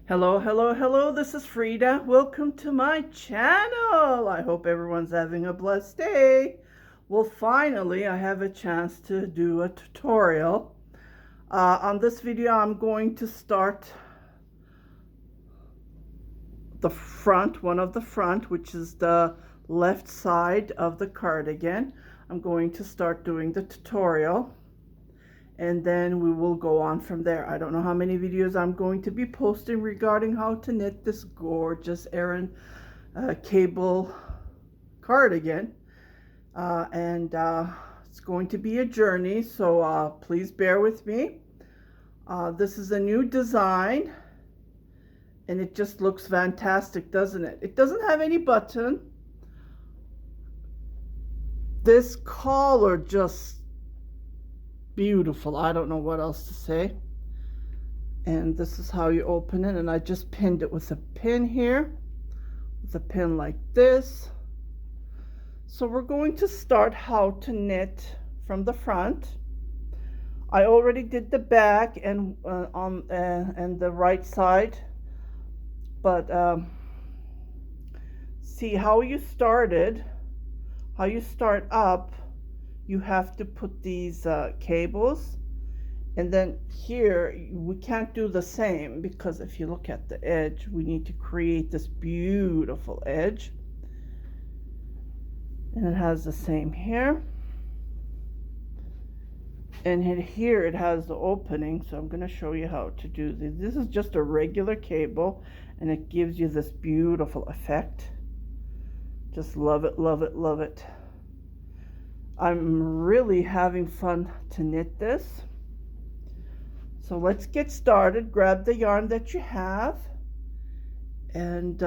Hello, hello, hello. This is Frida. Welcome to my channel. I hope everyone's having a blessed day. Well, finally, I have a chance to do a tutorial. On this video, I'm going to start the front, one of the front, which is the left side of the cardigan. I'm going to start doing the tutorial, and then we will go on from there. I don't know how many videos I'm going to be posting regarding how to knit this gorgeous Aran cable cardigan, and it's going to be a journey, so please bear with me. This is a new design, and it just looks fantastic, doesn't it? It doesn't have any button. This collar just beautiful. I don't know what else to say. And this is how you open it, and I just pinned it with a pin here, with a pin like this. So we're going to start how to knit from the front. I already did the back and and the right side, but see how you started, how you start up. You have to put these cables, and then here we can't do the same, because if you look at the edge, we need to create this beautiful edge, and it has the same here, and here it has the opening. So I'm going to show you how to do this. This is just a regular cable, and it gives you this beautiful effect. Just love it, love it, love it. I'm really having fun to knit this. So let's get started. Grab the yarn that you have, and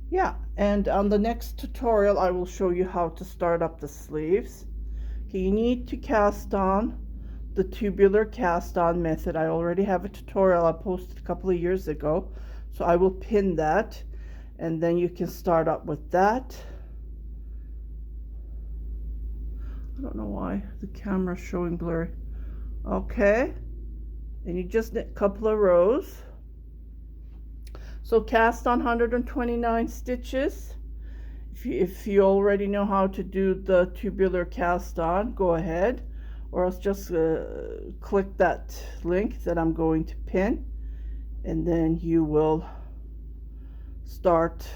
yeah, and on the next tutorial I will show you how to start up the sleeves. Okay, you need to cast on the tubular cast on method. I already have a tutorial I posted a couple of years ago, so I will pin that, and then you can start up with that. I don't know why the camera's showing blurry. Okay, and you just knit a couple of rows. So cast on 129 stitches. If you already know how to do the tubular cast on, go ahead, or else just click that link that I'm going to pin, and then you will start,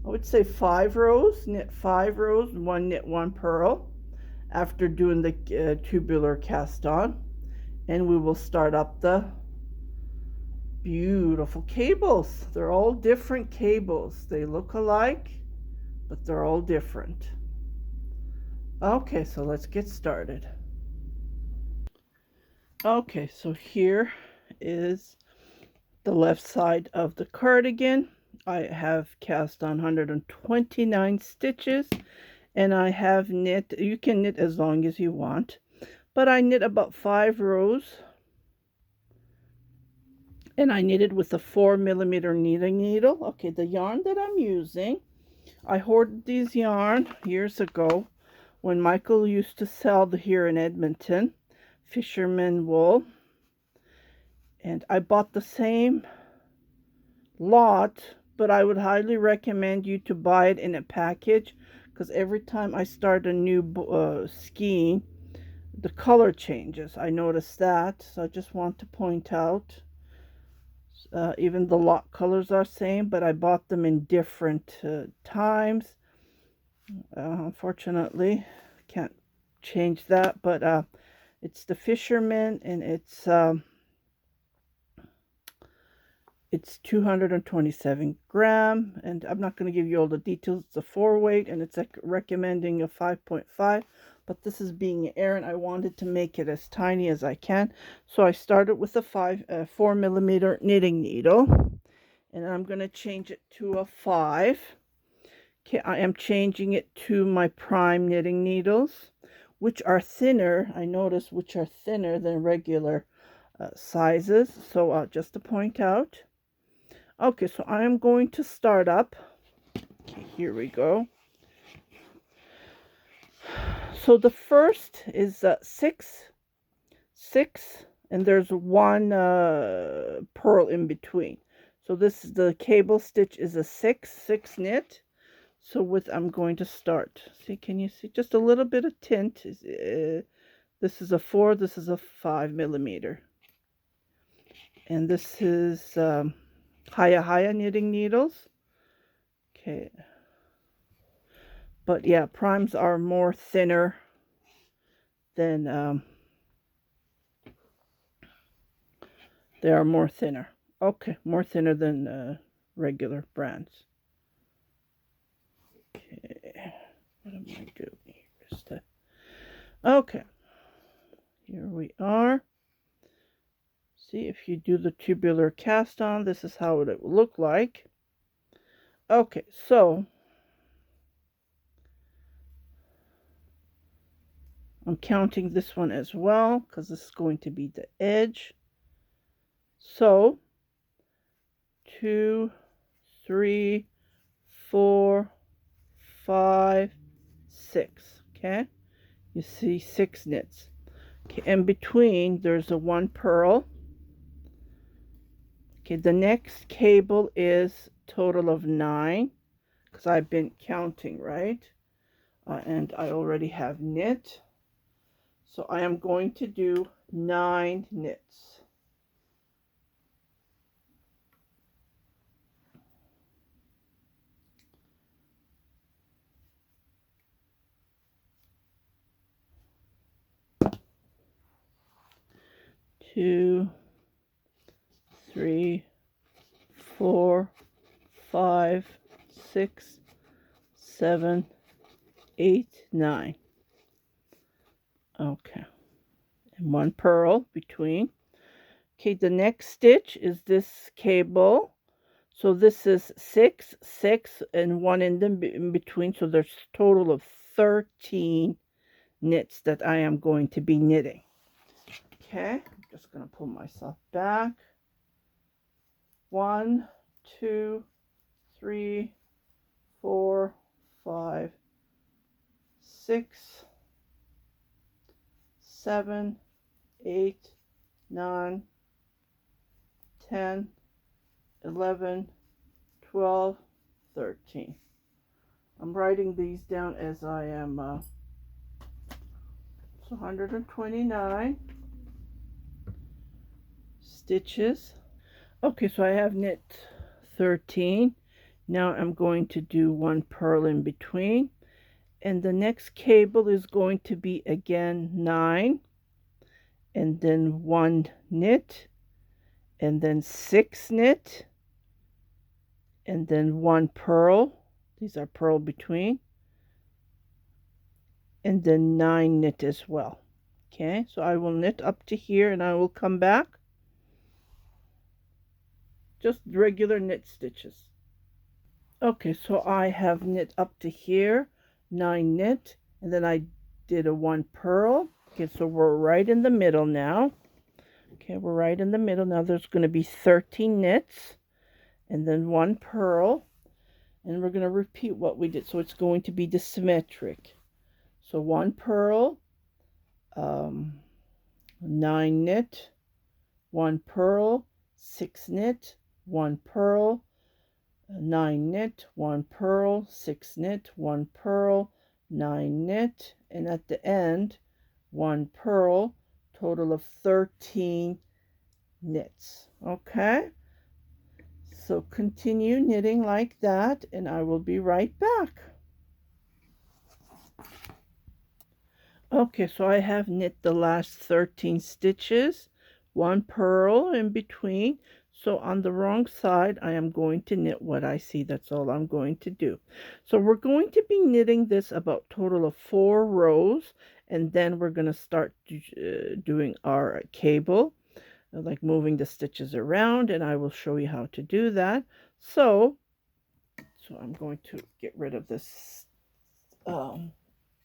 I would say 5 rows, knit 5 rows, one knit, one purl after doing the tubular cast on, and we will start up the beautiful cables. They're all different cables. They look alike, but they're all different. Okay, so let's get started. Okay, so here is the left side of the cardigan. I have cast on 129 stitches, and I have knit, you can knit as long as you want, but I knit about 5 rows, and I knitted with a 4mm knitting needle. Okay, the yarn that I'm using, I hoarded these yarn years ago when Michael used to sell here in Edmonton, fisherman wool, and I bought the same lot, but I would highly recommend you to buy it in a package, because every time I start a new skein, the color changes. I noticed that, so I just want to point out. Even the lot colors are same, but I bought them in different times. Unfortunately, can't change that, but it's the fisherman, and it's 227 gram, and I'm not going to give you all the details. It's a 4-weight, and it's recommending a 5.5, but this is being Aran. I wanted to make it as tiny as I can, so I started with a 4mm knitting needle, and I'm going to change it to a 5. Okay, I am changing it to my prime knitting needles, which are thinner. I notice which are thinner than regular sizes, so just to point out. Okay, so I am going to start up. Okay, here we go. So the first is 6 and there's one purl in between. So this is the cable stitch is a 6 knit. So with I'm going to start. See, can you see just a little bit of tint? This is a 4, this is a 5 millimeter. And this is Haya knitting needles. Okay. But yeah, primes are more thinner than they are more thinner. Okay, more thinner than regular brands. Okay, what am I doing here? Okay, here we are. See, if you do the tubular cast on, this is how it will look like. Okay, so I'm counting this one as well because this is going to be the edge. So 2, 3, 4, 5, 6. Okay, you see 6 knits. Okay, in between there's a 1 purl. Okay, the next cable is total of 9 because I've been counting, right? And I already have knit. So I am going to do 9 knits. Two, 3, 4, 5, 6, 7, 8, 9. Okay, and 1 purl between. Okay, the next stitch is this cable. So this is 6, 6, and 1 in between. So there's a total of 13 knits that I am going to be knitting. Okay, I'm just going to pull myself back. 1, 2, 3, 4, 5, 6, 7, 8, 9, 10, 11, 12, 13. I'm writing these down as I am. It's 129 stitches. Okay, so I have knit 13. Now I'm going to do 1 purl in between. And the next cable is going to be again 9. And then 1 knit. And then 6 knit. And then 1 purl. These are purl between. And then 9 knit as well. Okay, so I will knit up to here and I will come back. Just regular knit stitches. Okay, so I have knit up to here, 9 knit, and then I did a 1 purl. Okay, so we're right in the middle now. Okay, we're right in the middle now. There's going to be 13 knits and then 1 purl, and we're going to repeat what we did. So it's going to be the symmetric. So 1 purl, 9 knit, 1 purl, 6 knit, 1 purl, 9 knit, 1 purl, 6 knit, 1 purl, 9 knit, and at the end 1 purl, total of 13 knits. Okay, so continue knitting like that and I will be right back. Okay, so I have knit the last 13 stitches, 1 purl in between. So on the wrong side, I am going to knit what I see. That's all I'm going to do. So we're going to be knitting this about total of 4 rows, and then we're going to start doing our cable, like moving the stitches around, and I will show you how to do that. So I'm going to get rid of this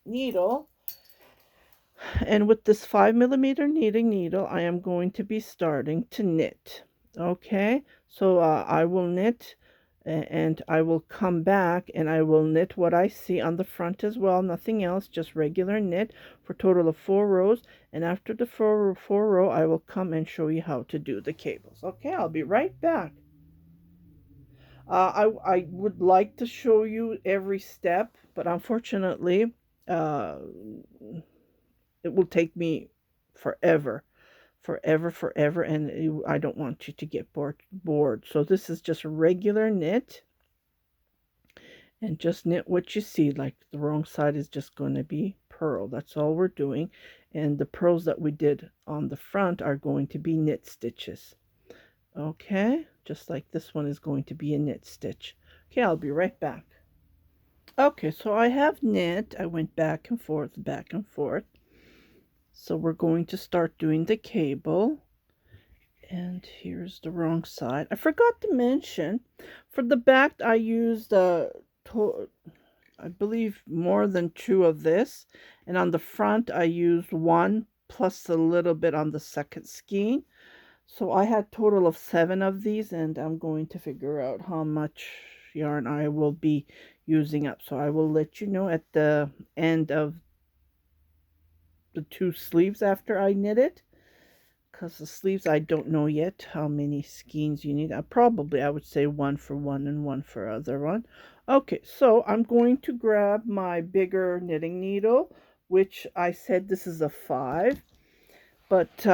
needle. And with this 5 millimeter knitting needle, I am going to be starting to knit. Okay, so I will knit and I will come back and I will knit what I see on the front as well, nothing else, just regular knit for a total of 4 rows. And after the four row, I will come and show you how to do the cables. Okay, I'll be right back. I would like to show you every step, but unfortunately, it will take me forever, and I don't want you to get bored. So this is just regular knit, and just knit what you see. Like the wrong side is just going to be purl. That's all we're doing, and the purls that we did on the front are going to be knit stitches. Okay, just like this one is going to be a knit stitch. Okay, I'll be right back. Okay, so I have knit. I went back and forth, back and forth. So we're going to start doing the cable. And here's the wrong side. I forgot to mention, for the back I used I believe more than 2 of this, and on the front I used 1 plus a little bit on the second skein. So I had a total of 7 of these, and I'm going to figure out how much yarn I will be using up. So I will let you know at the end of the 2 sleeves after I knit it. Because the sleeves, I don't know yet how many skeins you need. I would say 1 for one and 1 for other one. Okay, so I'm going to grab my bigger knitting needle, which I said this is a 5. But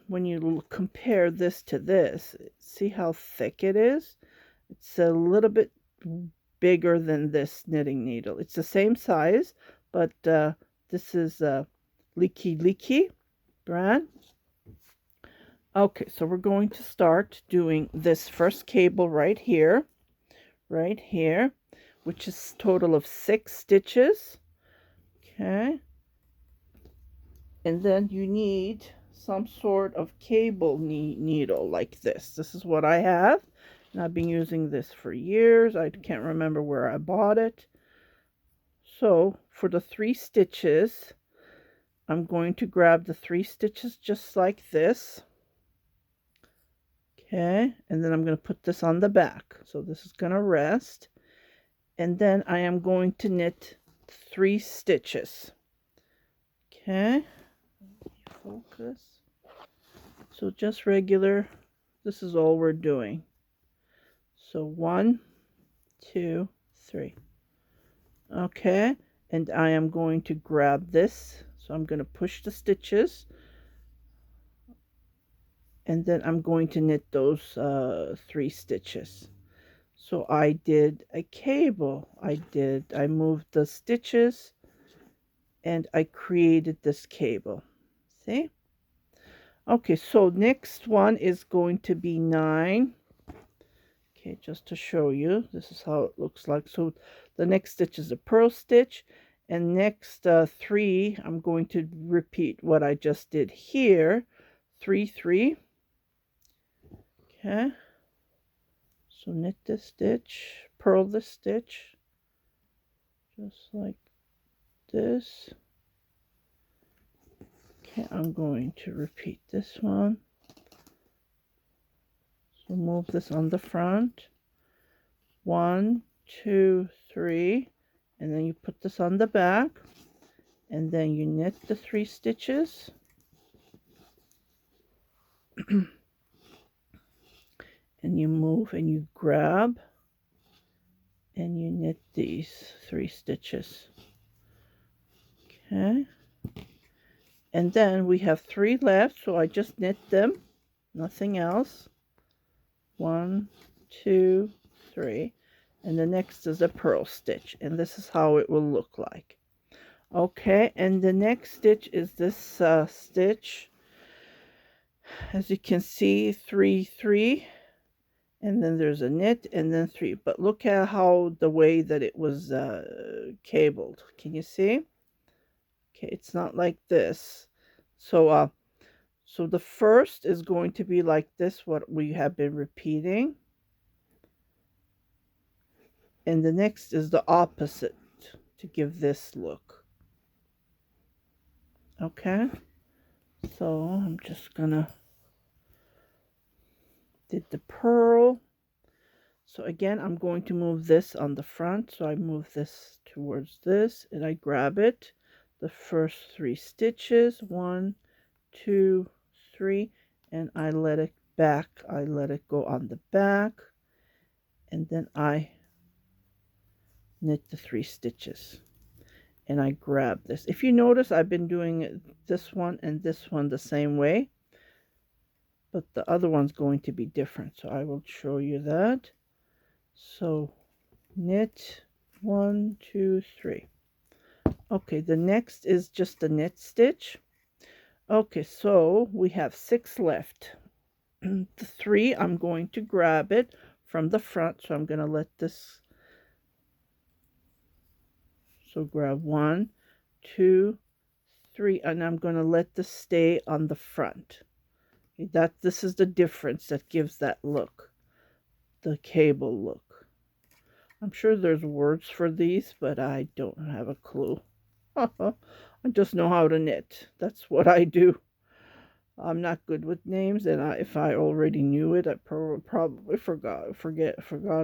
when you compare this to this, see how thick it is? It's a little bit bigger than this knitting needle. It's the same size, but this is a Leaky brand. Okay, so we're going to start doing this first cable right here, which is a total of 6 stitches. Okay, and then you need some sort of cable needle like this. This is what I have, and I've been using this for years. I can't remember where I bought it. So for the 3 stitches, I'm going to grab the 3 stitches just like this. Okay, and then I'm going to put this on the back. So this is going to rest. And then I am going to knit 3 stitches. Okay, focus. So just regular, this is all we're doing. So 1, 2, 3. Okay, and I am going to grab this. So I'm going to push the stitches. And then I'm going to knit those 3 stitches. So I did a cable. I moved the stitches and I created this cable. See? Okay, so next one is going to be 9. Okay, just to show you, this is how it looks like. So the next stitch is a purl stitch, and next 3, I'm going to repeat what I just did here. 3, 3. Okay, so knit this stitch, purl the stitch, just like this. Okay, I'm going to repeat this one. So move this on the front. 1, 2, 3, and then you put this on the back, and then you knit the 3 stitches. And you move and you grab and you knit these 3 stitches. Okay, and then we have 3 left, so I just knit them, nothing else. 1, 2, 3, and the next is a purl stitch, and this is how it will look like. Okay, and the next stitch is this stitch. As you can see, 3, 3. And then there's a knit, and then 3. But look at how the way that it was cabled. Can you see? Okay, it's not like this. So the first is going to be like this, what we have been repeating. And the next is the opposite to give this look. Okay, so I'm just gonna did the purl. So again, I'm going to move this on the front. So I move this towards this and I grab it. The first 3 stitches, 1, 2, 3, and I let it back. I let it go on the back, and then I knit the 3 stitches. And I grab this. If you notice, I've been doing this one and this one the same way, but the other one's going to be different. So I will show you that. So knit 1, 2, 3. Okay, the next is just a knit stitch. Okay, so we have 6 left. The 3, I'm going to grab it from the front, so I'm going to let this, so grab 1, 2, 3, and I'm going to let this stay on the front. This is the difference that gives that look, the cable look. I'm sure there's words for these, but I don't have a clue. I just know how to knit. That's what I do. I'm not good with names, and if I already knew it, I probably forgot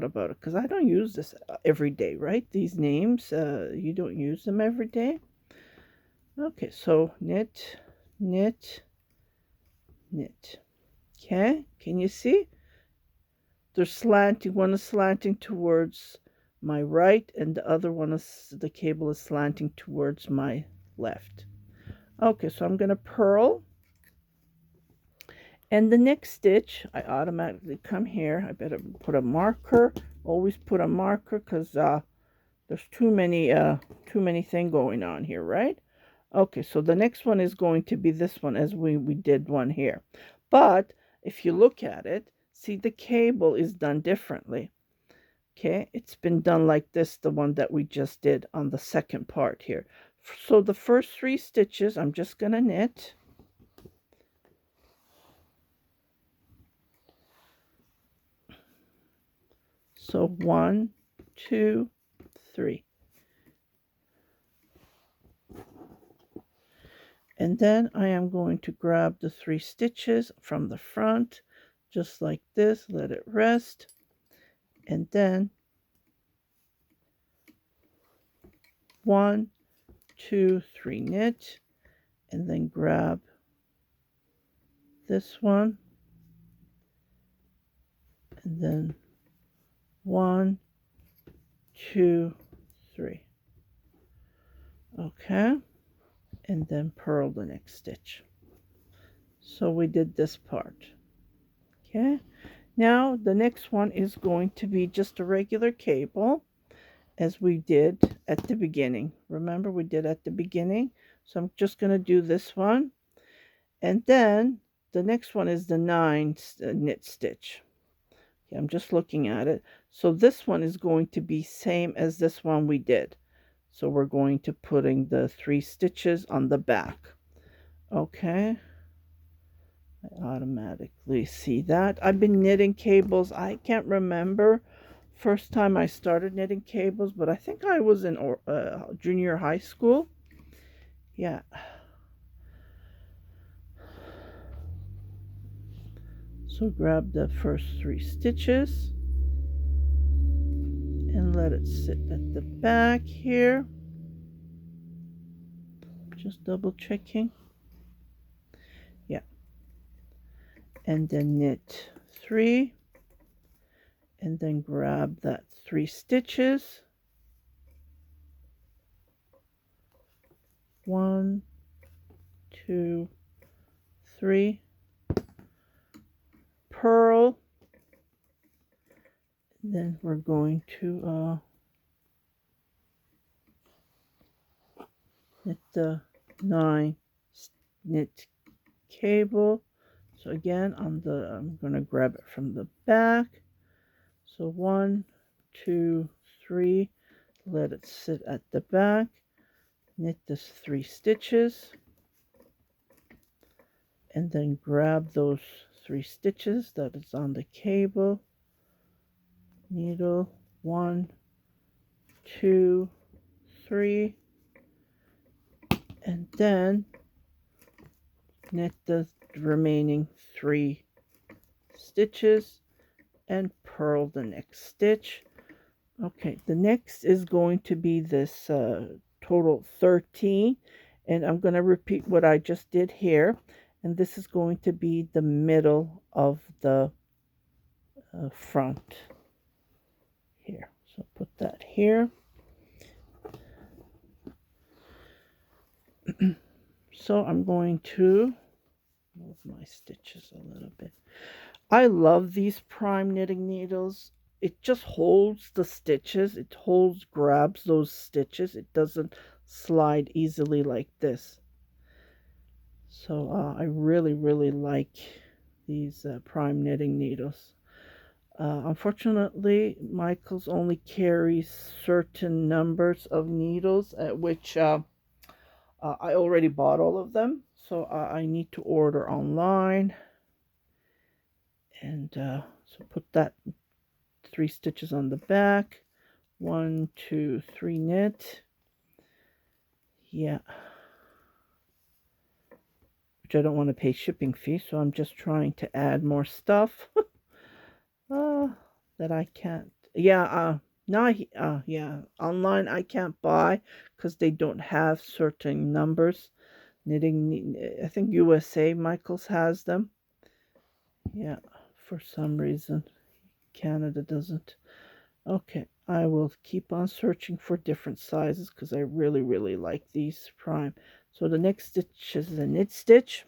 about it, because I don't use this every day, right? These names, you don't use them every day. Okay, so knit, knit, knit. Okay, can you see? They're slanting. One is slanting towards my right, and the other one is, the cable is slanting towards my left. Okay, so I'm going to purl. And the next stitch, I automatically come here. I better put a marker. Always put a marker, because there's too many things going on here, right? Okay, so the next one is going to be this one, as we did one here. But if you look at it, see, the cable is done differently. Okay, it's been done like this, the one that we just did on the second part here. So the first 3 stitches, I'm just going to knit. So 1, 2, 3. And then I am going to grab the 3 stitches from the front, just like this, let it rest, and then 1, 2, 3 knit, and then grab this one, and then 1, 2, 3. Okay, and then purl the next stitch. So we did this part. Okay, now the next one is going to be just a regular cable, as we did at the beginning. Remember, we did at the beginning. So I'm just going to do this one, and then the next one is the 9 knit stitch. Okay, I'm just looking at it. So this one is going to be same as this one we did. So we're going to putting the 3 stitches on the back. Okay, I automatically see that. I've been knitting cables, I can't remember first time I started knitting cables, but I think I was in junior high school. Yeah. So grab the first 3 stitches and let it sit at the back here. Just double checking. Yeah. And then knit 3, and then grab that 3 stitches. 1, 2, 3. Purl. Then we're going to knit the 9 knit cable. So again, I'm going to grab it from the back. So 1, 2, 3. Let it sit at the back. Knit this 3 stitches, and then grab those 3 stitches that is on the cable. Needle 1, 2, 3, and then knit the remaining 3 stitches, and purl the next stitch. Okay, the next is going to be this total 13, and I'm going to repeat what I just did here, and this is going to be the middle of the front here. So put that here. So I'm going to move my stitches a little bit. I love these prime knitting needles. It just holds the stitches. It grabs those stitches. It doesn't slide easily like this. So I really, really like these prime knitting needles. Unfortunately, Michaels only carries certain numbers of needles, at which I already bought all of them. So I need to order online. And so put that 3 stitches on the back. 1, 2, 3 knit. Yeah. Which I don't want to pay shipping fee, so I'm just trying to add more stuff that I can't. Yeah, yeah, online I can't buy because they don't have certain numbers. Knitting, I think USA Michaels has them. Yeah, for some reason Canada doesn't. Okay, I will keep on searching for different sizes because I really, really like these prime. So the next stitch is the knit stitch.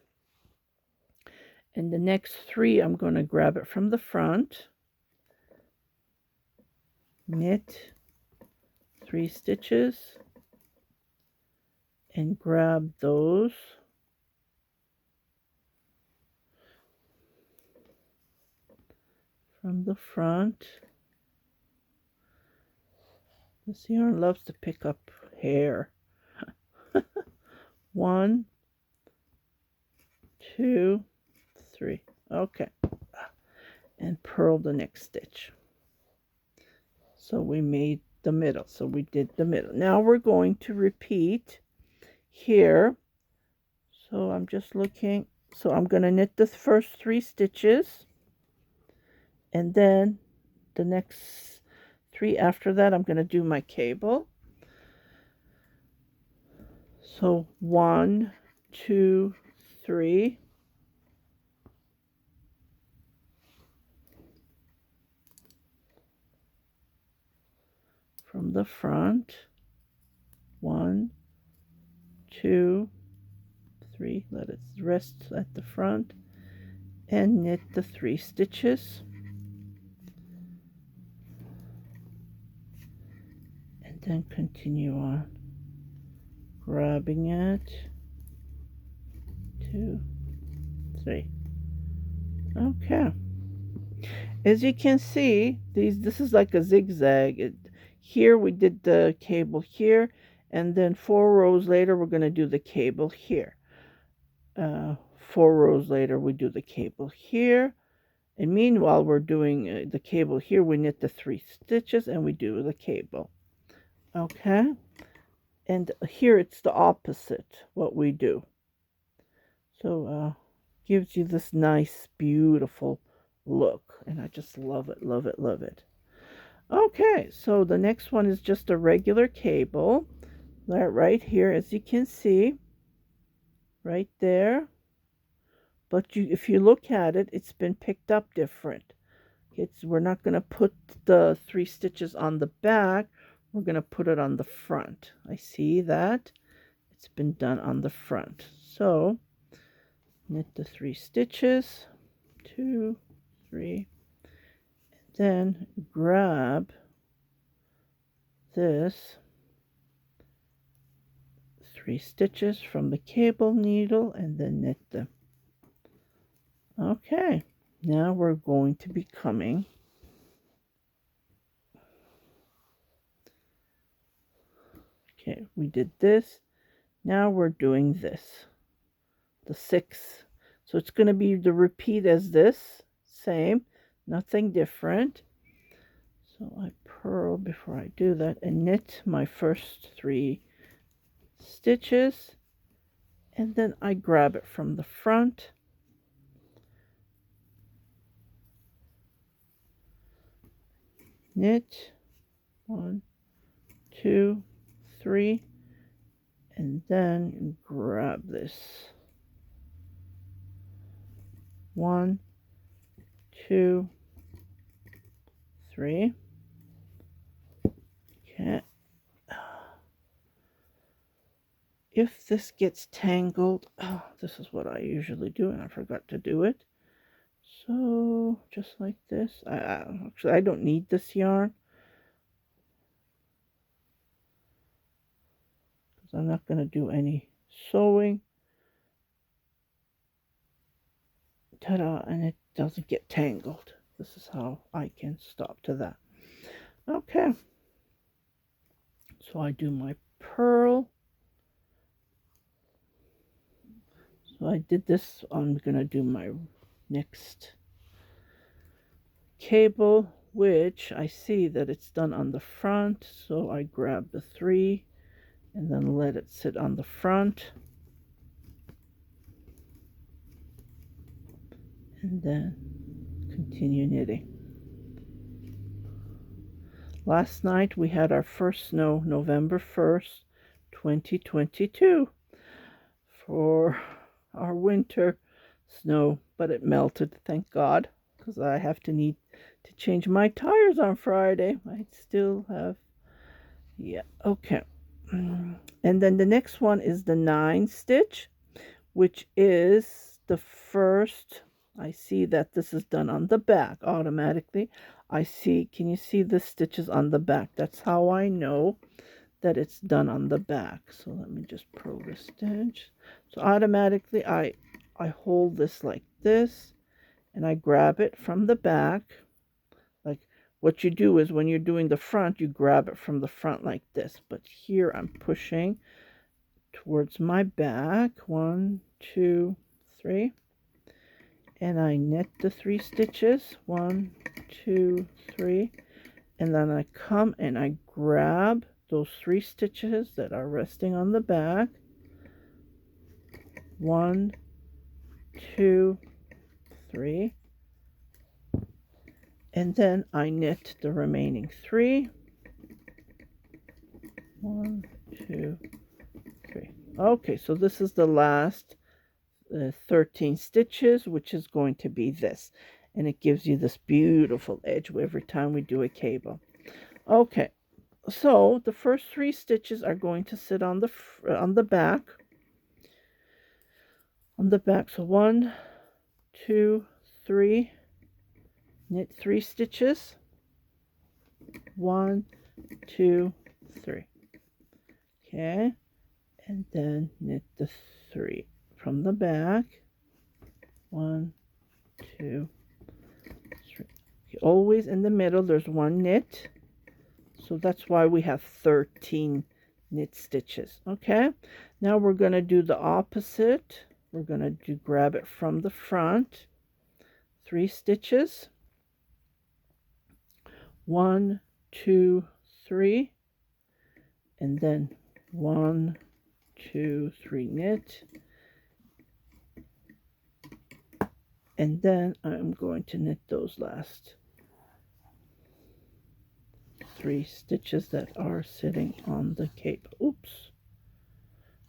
And the next 3, I'm going to grab it from the front. Knit 3 stitches. And grab those. From the front. This yarn loves to pick up hair. 1, 2, 3. Okay. And purl the next stitch. So we made the middle. So we did the middle. Now we're going to repeat here. So I'm just looking. So I'm going to knit the first 3 stitches. And then the next 3 after that, I'm going to do my cable. So 1, 2, 3. From the front. 1, 2, 3. Let it rest at the front. And knit the 3 stitches. And then continue on. Grabbing it. 2, 3. Okay. As you can see, this is like a zigzag. Here we did the cable here, and then 4 rows later we're going to do the cable here. 4 rows later we do the cable here, and meanwhile we're doing the cable here. We knit the 3 stitches and we do the cable. Okay, and here it's the opposite what we do. So gives you this nice beautiful look, and I just love it, love it, love it. Okay, so the next one is just a regular cable. That right here, as you can see, right there. But if you look at it, it's been picked up different. We're not going to put the 3 stitches on the back. We're going to put it on the front. I see that. It's been done on the front. So knit the 3 stitches. 2, 3. And then grab this 3 stitches from the cable needle and then knit them. Okay, now we're going to be coming okay, we did this. Now we're doing this, the 6. So it's going to be the repeat as this, same, nothing different. So I purl before I do that and knit my first 3 stitches, and then I grab it from the front knit 1, 2, 3, and then grab this 1, 2, 3. Okay. If this gets tangled, this is what I usually do, and I forgot to do it. So just like this. Actually, I don't need this yarn because I'm not going to do any sewing. Ta-da! And it doesn't get tangled. This is how I can stop to that. Okay. So I do my purl. So I did this. I'm going to do my next cable, which I see that it's done on the front. So I grab the 3 and then let it sit on the front. And then continue knitting. Last night we had our first snow, November 1st, 2022, for our winter snow, but it melted, thank God, because I have to need to change my tires on Friday. I still have, yeah, okay. And then the next one is the 9 stitch, which is the first. I see that this is done on the back automatically. I see, can you see the stitches on the back? That's how I know that it's done on the back. So let me just purl this stitch. So automatically I hold this like this and I grab it from the back. Like what you do is when you're doing the front, you grab it from the front like this. But here I'm pushing towards my back. 1, 2, 3. And I knit the 3 stitches, 1, 2, 3, and then I come and I grab those 3 stitches that are resting on the back, 1, 2, 3, and then I knit the remaining 3, 1, 2, 3. Okay, so this is the last 13 stitches, which is going to be this, and it gives you this beautiful edge every time we do a cable. Okay, so the first 3 stitches are going to sit on the back. So 1, 2, 3, knit 3 stitches, 1, 2, 3. Okay, and then knit the 3 from the back, 1, 2, 3. Always in the middle there's 1 knit, so that's why we have 13 knit stitches. Okay, now we're going to do the opposite. We're going to grab it from the front, 3 stitches, 1, 2, 3, and then 1, 2, 3 knit. And then I'm going to knit those last 3 stitches that are sitting on the cable. Oops.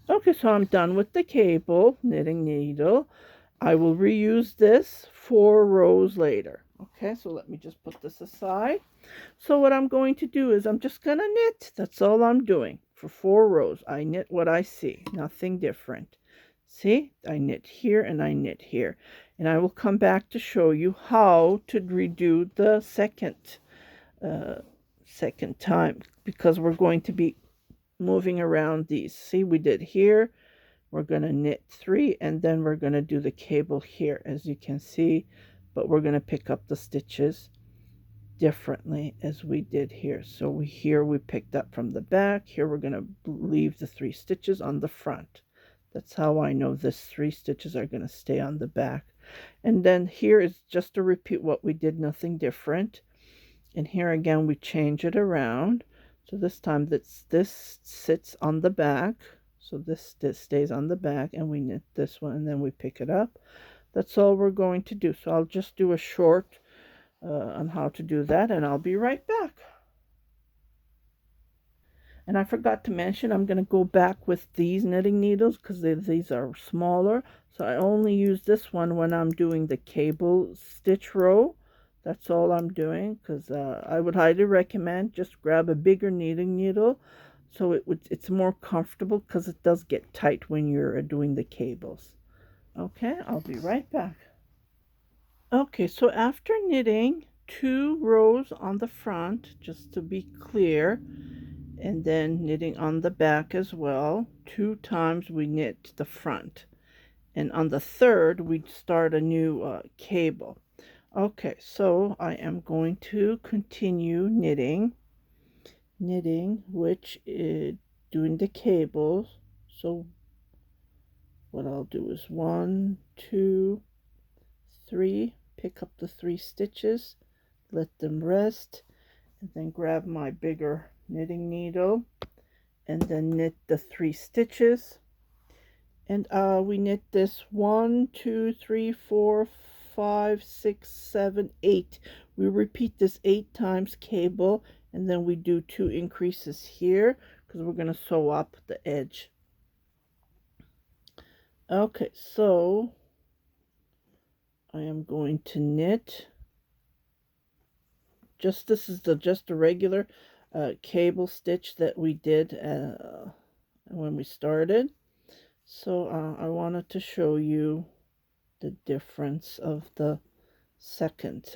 Okay, so I'm done with the cable, knitting needle. I will reuse this 4 rows later. Okay, so let me just put this aside. So what I'm going to do is I'm just going to knit. That's all I'm doing for 4 rows. I knit what I see, nothing different. See, I knit here and I knit here. And I will come back to show you how to redo the second time, because we're going to be moving around these. See, we did here. We're going to knit 3 and then we're going to do the cable here, as you can see. But we're going to pick up the stitches differently as we did here. So here we picked up from the back. Here we're going to leave the 3 stitches on the front. That's how I know this 3 stitches are going to stay on the back. And then here is just to repeat what we did, nothing different. And here again we change it around. So this time this sits on the back. So this stays on the back, and we knit this one and then we pick it up. That's all we're going to do. So I'll just do a short on how to do that, and I'll be right back. And I forgot to mention, I'm going to go back with these knitting needles because these are smaller. So I only use this one when I'm doing the cable stitch row. That's all I'm doing, because I would highly recommend just grab a bigger knitting needle so it's more comfortable, because it does get tight when you're doing the cables. Okay, I'll be right back. Okay, so after knitting 2 rows on the front, just to be clear, and then knitting on the back as well, 2 times we knit the front, and on the third we start a new cable. Okay, so I am going to continue knitting, which is doing the cables. So what I'll do is 1, 2, 3, pick up the 3 stitches, let them rest, and then grab my bigger knitting needle and then knit the 3 stitches. And we knit this 1, 2, 3, 4, 5, 6, 7, 8. We repeat this 8 times cable, and then we do 2 increases here because we're going to sew up the edge. Okay, so I am going to knit this is just a regular cable stitch that we did when we started. So I wanted to show you the difference of the second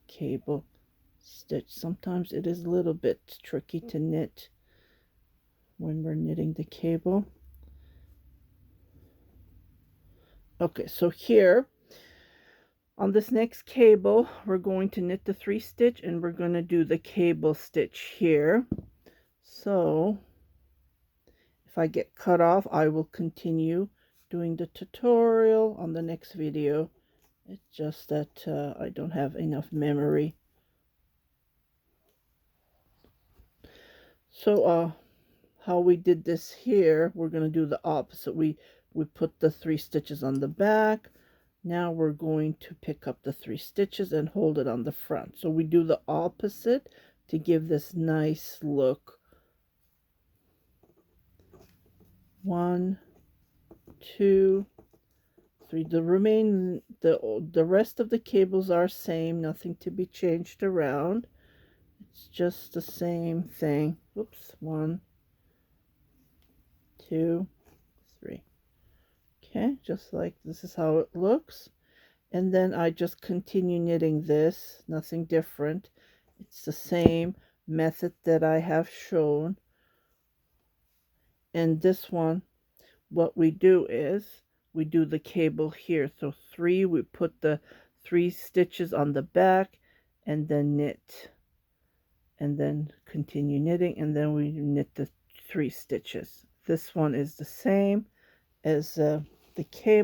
cable stitch. Sometimes it is a little bit tricky to knit when we're knitting the cable. Okay, so here on this next cable, we're going to knit the 3 stitch, and we're going to do the cable stitch here. So if I get cut off, I will continue doing the tutorial on the next video. It's just that I don't have enough memory. So how we did this here, we're going to do the opposite. We put the 3 stitches on the back. Now we're going to pick up the 3 stitches and hold it on the front. So we do the opposite to give this nice look. 1, 2, 3. The rest of the cables are same, nothing to be changed around. It's just the same thing. Oops, 1, 2, 3. Okay, just like this is how it looks. And then I just continue knitting this, nothing different. It's the same method that I have shown. And this one, what we do is we do the cable here. So 3, we put the 3 stitches on the back and then knit, and then continue knitting, and then we knit the 3 stitches. This one is the same as the cable.